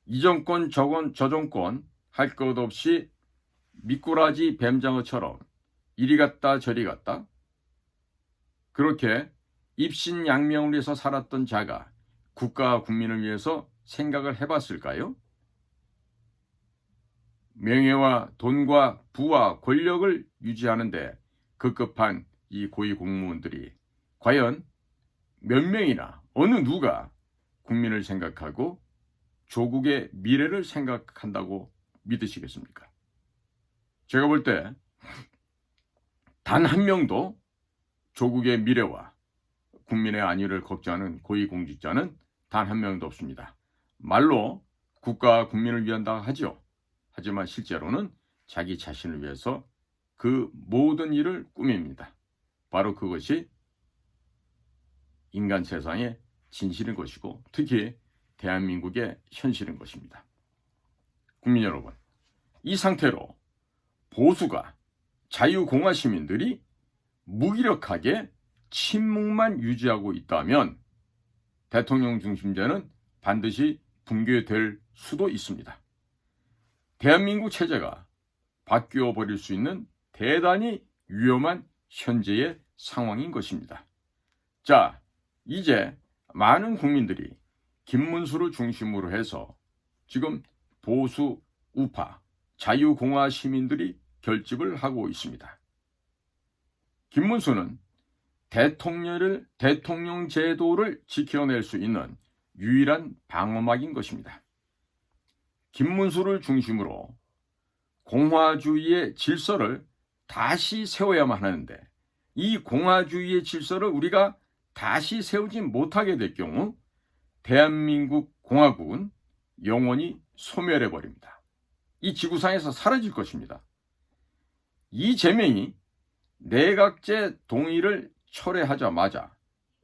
이 정권 저 정권 할 것 없이 미꾸라지 뱀장어처럼 이리 갔다 저리 갔다 그렇게 입신양명을 위해서 살았던 자가 국가와 국민을 위해서 생각을 해봤을까요? 명예와 돈과 부와 권력을 유지하는데 급급한 이 고위 공무원들이 과연 몇 명이나 어느 누가 국민을 생각하고 조국의 미래를 생각한다고 믿으시겠습니까? 제가 볼 때 단 한 명도 조국의 미래와 국민의 안위를 걱정하는 고위공직자는 단 한 명도 없습니다. 말로 국가와 국민을 위한다 하죠. 하지만 실제로는 자기 자신을 위해서 그 모든 일을 꾸밉니다. 바로 그것이 인간 세상의 진실인 것이고 특히 대한민국의 현실인 것입니다. 국민 여러분, 이 상태로 보수가 자유공화 시민들이 무기력하게 침묵만 유지하고 있다면 대통령 중심제는 반드시 붕괴될 수도 있습니다. 대한민국 체제가 바뀌어 버릴 수 있는 대단히 위험한 현재의 상황인 것입니다. 자, 이제 많은 국민들이 김문수를 중심으로 해서 지금 보수 우파 자유공화 시민들이 결집을 하고 있습니다. 김문수는 대통령 제도를 지켜낼 수 있는 유일한 방어막인 것입니다. 김문수를 중심으로 공화주의의 질서를 다시 세워야만 하는데 이 공화주의의 질서를 우리가 다시 세우지 못하게 될 경우 대한민국 공화국은 영원히 소멸해 버립니다. 이 지구상에서 사라질 것입니다. 이재명이 내각제 동의를 철회하자마자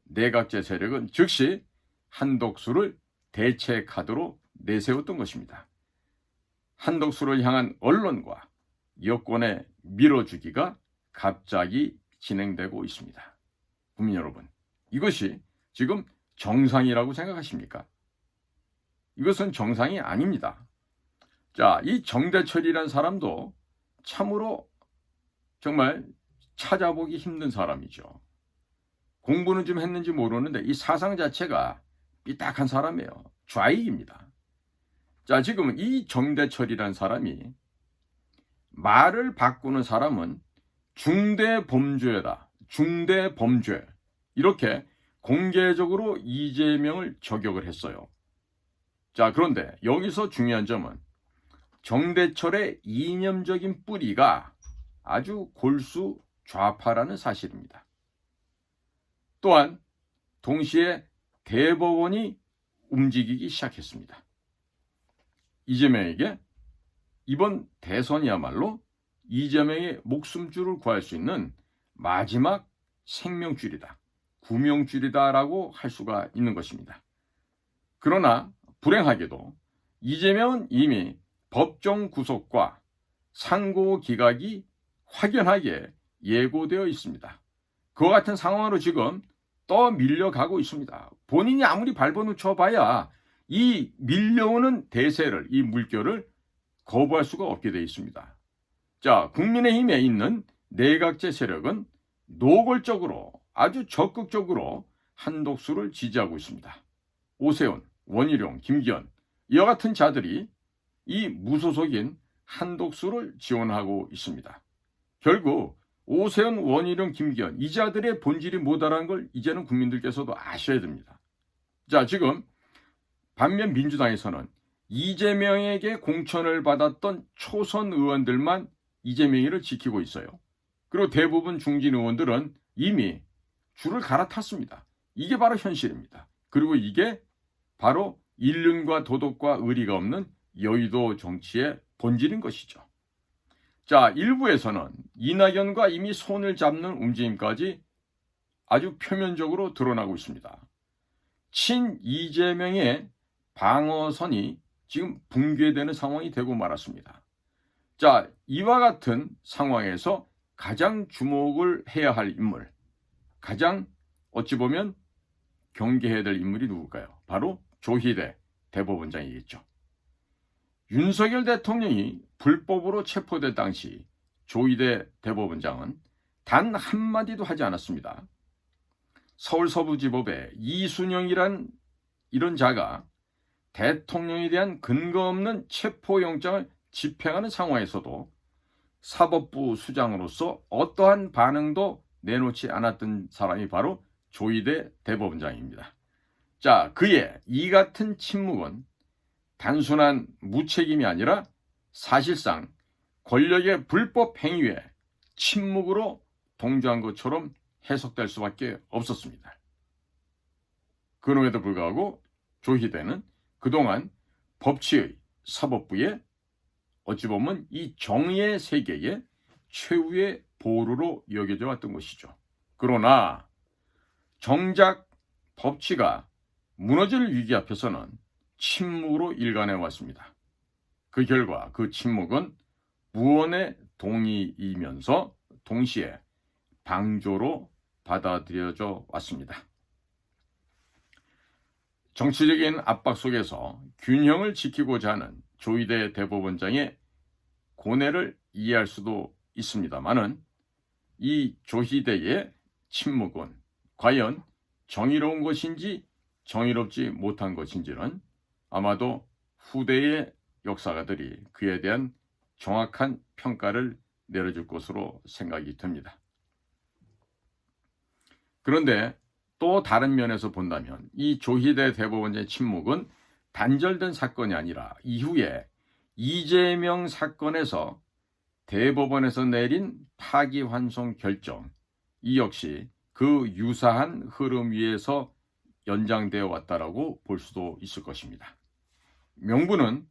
내각제 세력은 즉시 한독수를 대체 카드로 내세웠던 것입니다. 한독수를 향한 언론과 여권의 밀어주기가 갑자기 진행되고 있습니다. 국민 여러분, 이것이 지금 정상이라고 생각하십니까? 이것은 정상이 아닙니다. 자, 이 정대철이라는 사람도 참으로 정말 찾아보기 힘든 사람이죠. 공부는 좀 했는지 모르는데 이 사상 자체가 삐딱한 사람이에요. 좌익입니다. 자, 지금 이 정대철이라는 사람이 말을 바꾸는 사람은 중대범죄다, 중대범죄 이렇게 공개적으로 이재명을 저격을 했어요. 자, 그런데 여기서 중요한 점은 정대철의 이념적인 뿌리가 아주 골수 좌파라는 사실입니다. 또한 동시에 대법원이 움직이기 시작했습니다. 이재명에게 이번 대선이야말로 이재명의 목숨줄을 구할 수 있는 마지막 생명줄이다, 구명줄이다라고 할 수가 있는 것입니다. 그러나 불행하게도 이재명은 이미 법정 구속과 상고 기각이 확연하게 예고되어 있습니다. 그와 같은 상황으로 지금 떠밀려가고 있습니다. 본인이 아무리 발버둥 쳐봐야 이 밀려오는 대세를, 이 물결을 거부할 수가 없게 되어 있습니다. 자, 국민의힘에 있는 내각제 세력은 노골적으로, 아주 적극적으로 한독수를 지지하고 있습니다. 오세훈, 원희룡, 김기현, 이와 같은 자들이 이 무소속인 한독수를 지원하고 있습니다. 결국 오세훈, 원희룡, 김기현, 이 자들의 본질이 뭐다라는 걸 이제는 국민들께서도 아셔야 됩니다. 자, 지금 반면 민주당에서는 이재명에게 공천을 받았던 초선 의원들만 이재명이를 지키고 있어요. 그리고 대부분 중진 의원들은 이미 줄을 갈아탔습니다. 이게 바로 현실입니다. 그리고 이게 바로 인륜과 도덕과 의리가 없는 여의도 정치의 본질인 것이죠. 자, 일부에서는 이낙연과 이미 손을 잡는 움직임까지 아주 표면적으로 드러나고 있습니다. 친 이재명의 방어선이 지금 붕괴되는 상황이 되고 말았습니다. 자, 이와 같은 상황에서 가장 주목을 해야 할 인물, 가장 어찌 보면 경계해야 될 인물이 누굴까요? 바로 조희대 대법원장이겠죠. 윤석열 대통령이 불법으로 체포될 당시 조희대 대법원장은 단 한마디도 하지 않았습니다. 서울 서부지법의 이순영이란 이런 자가 대통령에 대한 근거 없는 체포영장을 집행하는 상황에서도 사법부 수장으로서 어떠한 반응도 내놓지 않았던 사람이 바로 조희대 대법원장입니다. 자, 그의 이 같은 침묵은 단순한 무책임이 아니라 사실상 권력의 불법 행위에 침묵으로 동조한 것처럼 해석될 수밖에 없었습니다. 그럼에도 불구하고 조희대는 그동안 법치의, 사법부의 어찌 보면 이 정의의 세계의 최후의 보루로 여겨져 왔던 것이죠. 그러나 정작 법치가 무너질 위기 앞에서는 침묵으로 일관해 왔습니다. 그 결과 그 침묵은 무언의 동의이면서 동시에 방조로 받아들여져 왔습니다. 정치적인 압박 속에서 균형을 지키고자 하는 조희대 대법원장의 고뇌를 이해할 수도 있습니다만은 이 조희대의 침묵은 과연 정의로운 것인지 정의롭지 못한 것인지는 아마도 후대의 역사가들이 그에 대한 정확한 평가를 내려줄 것으로 생각이 듭니다. 그런데 또 다른 면에서 본다면 이 조희대 대법원장의 침묵은 단절된 사건이 아니라 이후에 이재명 사건에서 대법원에서 내린 파기환송 결정, 이 역시 그 유사한 흐름 위에서 연장되어 왔다라고 볼 수도 있을 것입니다. 명분은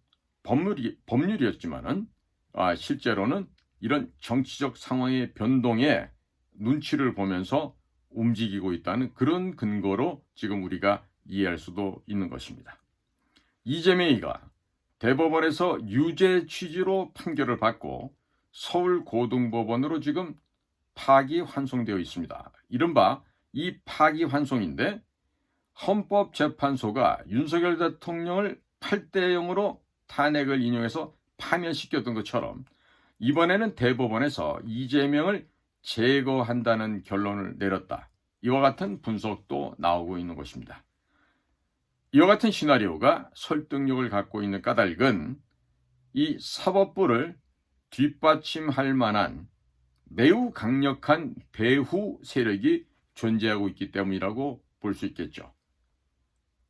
법률이었지만은 실제로는 이런 정치적 상황의 변동에 눈치를 보면서 움직이고 있다는 그런 근거로 지금 우리가 이해할 수도 있는 것입니다. 이재명이가 대법원에서 유죄 취지로 판결을 받고 서울고등법원으로 지금 파기환송되어 있습니다. 이른바 이 파기환송인데 헌법재판소가 윤석열 대통령을 8대0으로 탄핵을 인용해서 파면시켰던 것처럼 이번에는 대법원에서 이재명을 제거한다는 결론을 내렸다. 이와 같은 분석도 나오고 있는 것입니다. 이와 같은 시나리오가 설득력을 갖고 있는 까닭은 이 사법부를 뒷받침할 만한 매우 강력한 배후 세력이 존재하고 있기 때문이라고 볼 수 있겠죠.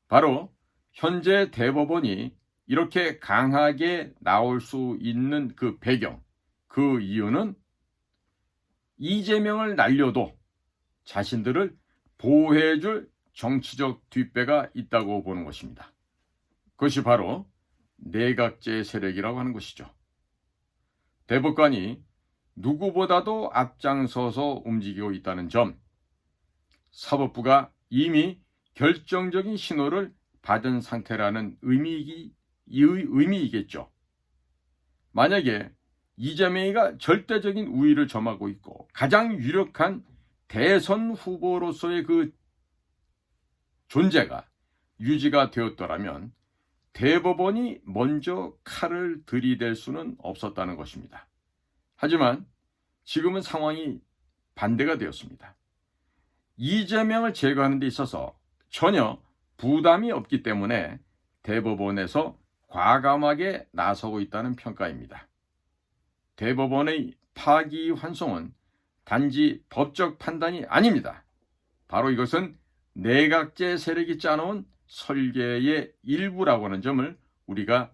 바로 현재 대법원이 이렇게 강하게 나올 수 있는 그 배경, 그 이유는 이재명을 날려도 자신들을 보호해줄 정치적 뒷배가 있다고 보는 것입니다. 그것이 바로 내각제 세력이라고 하는 것이죠. 대법관이 누구보다도 앞장서서 움직이고 있다는 점, 사법부가 이미 결정적인 신호를 받은 상태라는 의미이겠죠. 만약에 이재명이가 절대적인 우위를 점하고 있고 가장 유력한 대선 후보로서의 그 존재가 유지가 되었더라면 대법원이 먼저 칼을 들이댈 수는 없었다는 것입니다. 하지만 지금은 상황이 반대가 되었습니다. 이재명을 제거하는 데 있어서 전혀 부담이 없기 때문에 대법원에서 과감하게 나서고 있다는 평가입니다. 대법원의 파기환송은 단지 법적 판단이 아닙니다. 바로 이것은 내각제 세력이 짜놓은 설계의 일부라고 하는 점을 우리가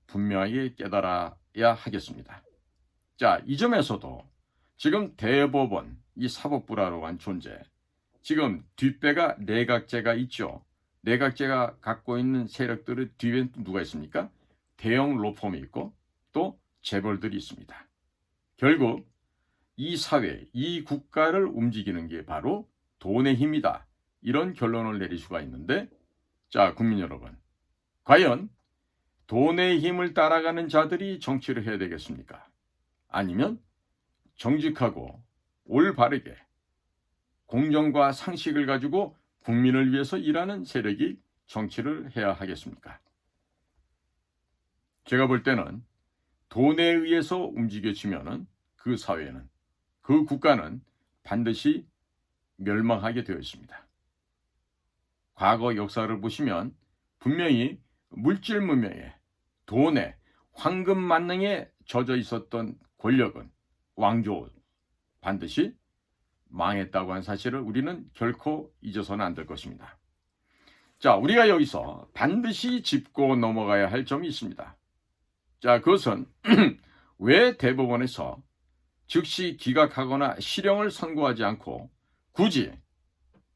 분명하게 깨달아야 하겠습니다. 자, 이 점에서도 지금 대법원, 이 사법부라고 한 존재, 지금 뒷배가 내각제가 있죠. 내각제가 갖고 있는 세력들의 뒤에는 누가 있습니까? 대형 로펌이 있고 또 재벌들이 있습니다. 결국 이 사회, 이 국가를 움직이는 게 바로 돈의 힘이다. 이런 결론을 내릴 수가 있는데, 자, 국민 여러분, 과연 돈의 힘을 따라가는 자들이 정치를 해야 되겠습니까? 아니면 정직하고 올바르게 공정과 상식을 가지고 국민을 위해서 일하는 세력이 정치를 해야 하겠습니까? 제가 볼 때는 돈에 의해서 움직여지면은 그 사회는, 그 국가는 반드시 멸망하게 되어 있습니다. 과거 역사를 보시면 분명히 물질 문명에, 돈에, 황금 만능에 젖어 있었던 권력은, 왕조, 반드시 망했다고 하는 사실을 우리는 결코 잊어서는 안 될 것입니다. 자, 우리가 여기서 반드시 짚고 넘어가야 할 점이 있습니다. 자, 그것은 왜 대법원에서 즉시 기각하거나 실형을 선고하지 않고 굳이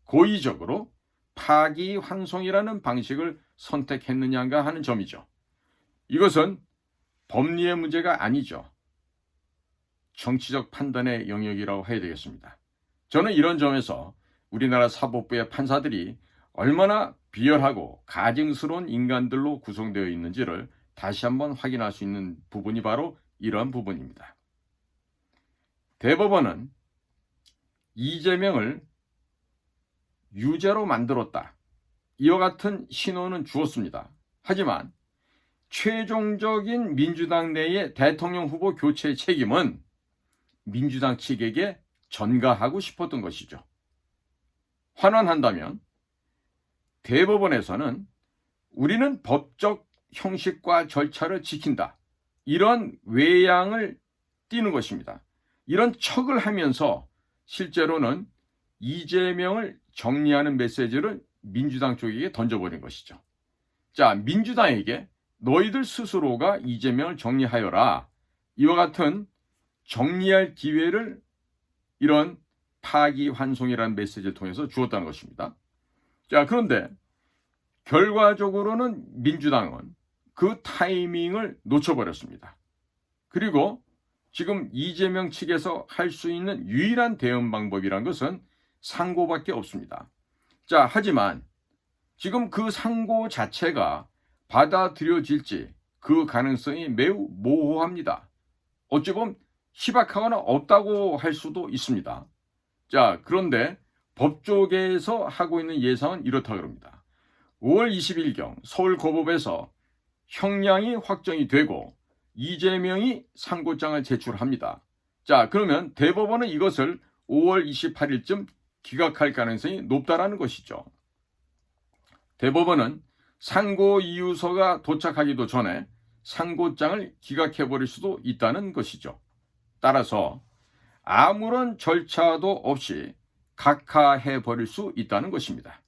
고의적으로 파기환송이라는 방식을 선택했느냐가 하는 점이죠. 이것은 법리의 문제가 아니죠. 정치적 판단의 영역이라고 해야 되겠습니다. 저는 이런 점에서 우리나라 사법부의 판사들이 얼마나 비열하고 가증스러운 인간들로 구성되어 있는지를 다시 한번 확인할 수 있는 부분이 바로 이러한 부분입니다. 대법원은 이재명을 유죄로 만들었다. 이와 같은 신호는 주었습니다. 하지만 최종적인 민주당 내의 대통령 후보 교체 책임은 민주당 측에게 전가하고 싶었던 것이죠. 환원한다면 대법원에서는 우리는 법적 형식과 절차를 지킨다. 이런 외양을 띠는 것입니다. 이런 척을 하면서 실제로는 이재명을 정리하는 메시지를 민주당 쪽에게 던져버린 것이죠. 자, 민주당에게 너희들 스스로가 이재명을 정리하여라. 이와 같은 정리할 기회를 이런 파기환송이라는 메시지를 통해서 주었다는 것입니다. 자, 그런데 결과적으로는 민주당은 그 타이밍을 놓쳐버렸습니다. 그리고 지금 이재명 측에서 할 수 있는 유일한 대응 방법이란 것은 상고밖에 없습니다. 자, 하지만 지금 그 상고 자체가 받아들여질지 그 가능성이 매우 모호합니다. 어찌 보면 희박하거나 없다고 할 수도 있습니다. 자, 그런데 법조계에서 하고 있는 예상은 이렇다고 합니다. 5월 20일경 서울고법에서 형량이 확정이 되고 이재명이 상고장을 제출합니다. 자, 그러면 대법원은 이것을 5월 28일쯤 기각할 가능성이 높다라는 것이죠. 대법원은 상고 이유서가 도착하기도 전에 상고장을 기각해버릴 수도 있다는 것이죠. 따라서 아무런 절차도 없이 각하해버릴 수 있다는 것입니다.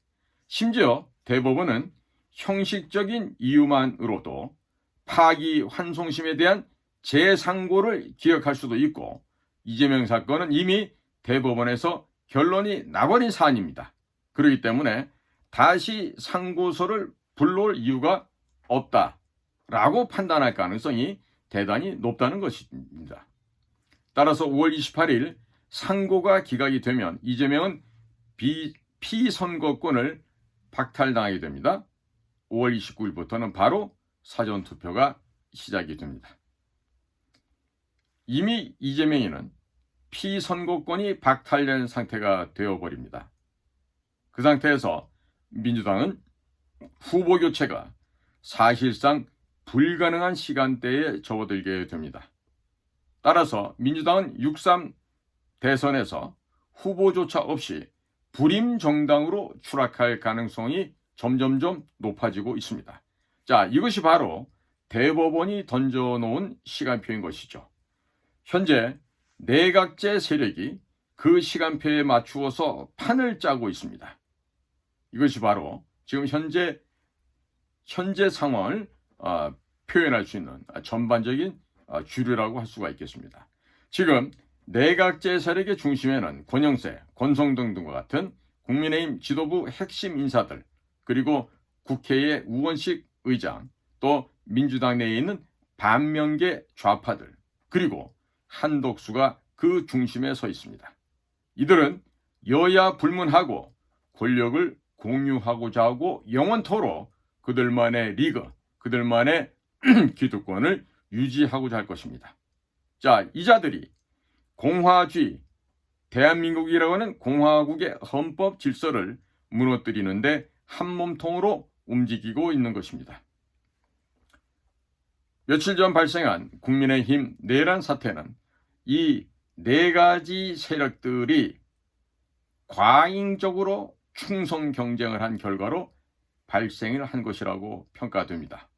심지어 대법원은 형식적인 이유만으로도 파기환송심에 대한 재상고를 기각할 수도 있고, 이재명 사건은 이미 대법원에서 결론이 나버린 사안입니다. 그렇기 때문에 다시 상고서를 불러올 이유가 없다라고 판단할 가능성이 대단히 높다는 것입니다. 따라서 5월 28일 상고가 기각이 되면 이재명은 피선거권을 박탈당하게 됩니다. 5월 29일부터는 바로 사전투표가 시작이 됩니다. 이미 이재명이는 피선거권이 박탈된 상태가 되어버립니다. 그 상태에서 민주당은 후보 교체가 사실상 불가능한 시간대에 접어들게 됩니다. 따라서 민주당은 6.3 대선에서 후보조차 없이 불임 정당으로 추락할 가능성이 점점점 높아지고 있습니다. 자, 이것이 바로 대법원이 던져놓은 시간표인 것이죠. 현재 내각제 세력이 그 시간표에 맞추어서 판을 짜고 있습니다. 이것이 바로 지금 현재 상황을 표현할 수 있는 전반적인 주류라고 할 수가 있겠습니다. 지금 내각제 세력의 중심에는 권영세, 권성동 등과 같은 국민의힘 지도부 핵심 인사들, 그리고 국회의 우원식 의장, 또 민주당 내에 있는 반명계 좌파들, 그리고 한덕수가 그 중심에 서 있습니다. 이들은 여야 불문하고 권력을 공유하고자 하고 영원토록 그들만의 리그, 그들만의 기득권을 유지하고자 할 것입니다. 자, 이 자들이 공화주의, 대한민국이라고 하는 공화국의 헌법 질서를 무너뜨리는데 한몸통으로 움직이고 있는 것입니다. 며칠 전 발생한 국민의힘 내란 사태는 이 네 가지 세력들이 과잉적으로 충성 경쟁을 한 결과로 발생을 한 것이라고 평가됩니다.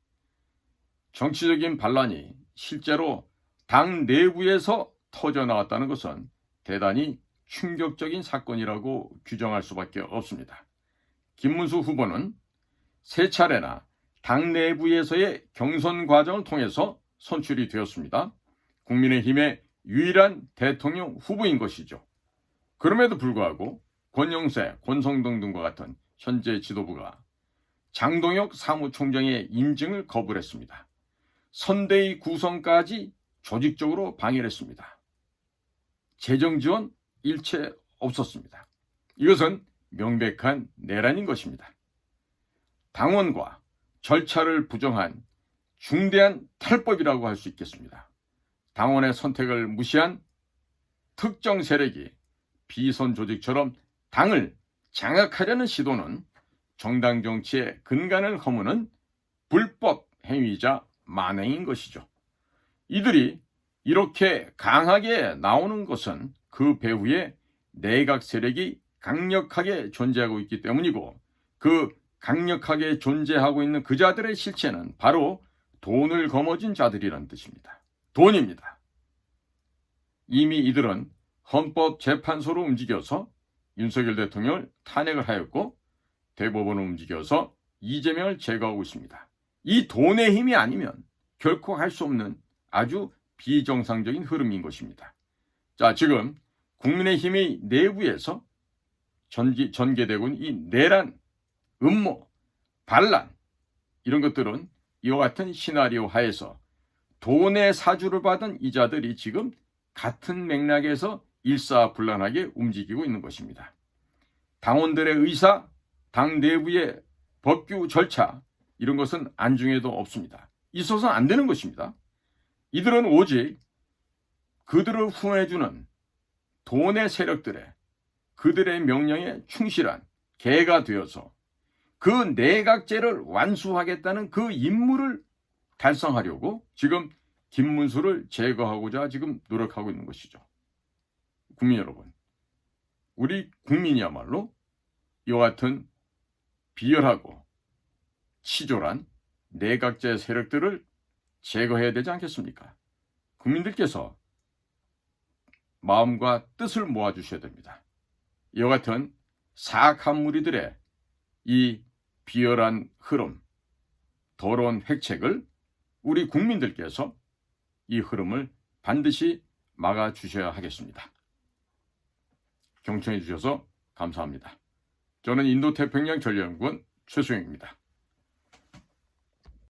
정치적인 반란이 실제로 당 내부에서 터져나왔다는 것은 대단히 충격적인 사건이라고 규정할 수밖에 없습니다. 김문수 후보는 세 차례나 당 내부에서의 경선 과정을 통해서 선출이 되었습니다. 국민의힘의 유일한 대통령 후보인 것이죠. 그럼에도 불구하고 권영세, 권성동 등과 같은 현재 지도부가 장동혁 사무총장의 인증을 거부를 했습니다. 선대위 구성까지 조직적으로 방해를 했습니다. 재정 지원 일체 없었습니다. 이것은 명백한 내란인 것입니다. 당원과 절차를 부정한 중대한 탈법이라고 할 수 있겠습니다. 당원의 선택을 무시한 특정 세력이 비선 조직처럼 당을 장악하려는 시도는 정당 정치의 근간을 허무는 불법 행위이자 만행인 것이죠. 이들이 이렇게 강하게 나오는 것은 그 배후에 내각 세력이 강력하게 존재하고 있기 때문이고, 그 강력하게 존재하고 있는 그 자들의 실체는 바로 돈을 거머쥔 자들이라는 뜻입니다. 돈입니다. 이미 이들은 헌법재판소로 움직여서 윤석열 대통령을 탄핵을 하였고, 대법원을 움직여서 이재명을 제거하고 있습니다. 이 돈의 힘이 아니면 결코 할 수 없는 아주 비정상적인 흐름인 것입니다. 자, 지금 국민의힘의 내부에서 전개되고 있는 이 내란, 음모, 반란, 이런 것들은 이와 같은 시나리오 하에서 돈의 사주를 받은 이자들이 지금 같은 맥락에서 일사불란하게 움직이고 있는 것입니다. 당원들의 의사, 당 내부의 법규 절차, 이런 것은 안중에도 없습니다. 있어서는 안 되는 것입니다. 이들은 오직 그들을 후원해주는 돈의 세력들의 그들의 명령에 충실한 개가 되어서 그 내각제를 완수하겠다는 그 임무를 달성하려고 지금 김문수를 제거하고자 지금 노력하고 있는 것이죠. 국민 여러분, 우리 국민이야말로 이와 같은 비열하고 치졸한 내각제 세력들을 제거해야 되지 않겠습니까? 국민들께서 마음과 뜻을 모아주셔야 됩니다. 이와 같은 사악한 무리들의 이 비열한 흐름, 더러운 획책을 우리 국민들께서 이 흐름을 반드시 막아주셔야 하겠습니다. 경청해 주셔서 감사합니다. 저는 인도태평양 전략연구원 최수영입니다.